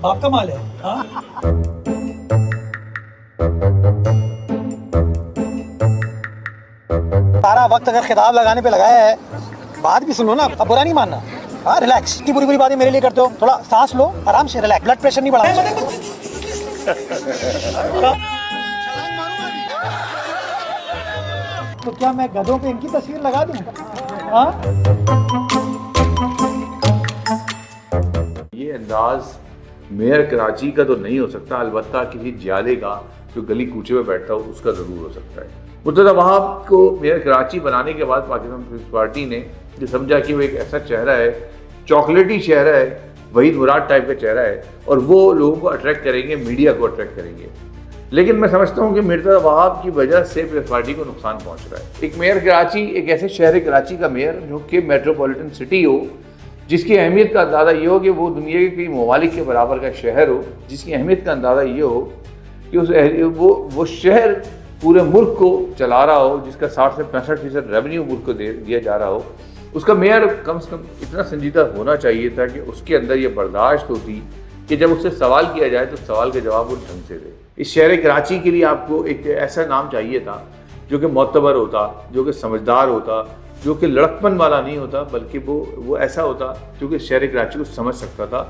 बाप का माल है। हाँ? सारा वक्त अगर खिताब लगाने पे लगाया है, बात भी सुनो ना, अब बुरा नहीं मानना। हाँ, रिलैक्स। इतनी बुरी बुरी बातें मेरे लिए करते हो, थोड़ा सांस लो, आराम से रिलैक्स, ब्लड प्रेशर नहीं बढ़ा। तो क्या मैं गधों पे इनकी तस्वीर लगा दूं? हाँ? ये अंदाज मेयर कराची का तो नहीं हो सकता, अलबत्ता किसी जाले का जो गली कूचे में बैठता हो उसका ज़रूर हो सकता है। मुर्तज़ा वहाब को मेयर कराची बनाने के बाद पाकिस्तान पीपल्स पार्टी ने ये समझा कि वो एक ऐसा चेहरा है, चॉकलेटी चेहरा है, वहीद मुराद टाइप का चेहरा है, और वो लोगों को अट्रैक्ट करेंगे, मीडिया को अट्रैक्ट करेंगे। लेकिन मैं समझता हूँ कि मुर्तज़ा वहाब की वजह से पीपल्स पार्टी को नुकसान पहुँच रहा है। एक मेयर कराची, एक ऐसे शहर कराची का मेयर जो कि मेट्रोपॉलिटन सिटी हो, जिसकी अहमियत का अंदाज़ा ये हो कि वो दुनिया के कई ममालिक के बराबर का शहर हो, जिसकी अहमियत का अंदाज़ा ये हो कि वो शहर पूरे मुल्क को चला रहा हो, जिसका 60 से 65% रेवेन्यू मुल्क को दिया जा रहा हो, उसका मेयर कम से कम इतना संजीदा होना चाहिए था कि उसके अंदर ये बर्दाश्त होती कि जब उससे सवाल किया जाए तो सवाल का जवाब वो ढंग से दे। इस शहर कराची के लिए आपको एक ऐसा नाम चाहिए था जो कि मोतबर होता, जो कि समझदार होता, जो कि लड़कपन वाला नहीं होता, बल्कि वो ऐसा होता जो कि शहर कराची को समझ सकता था।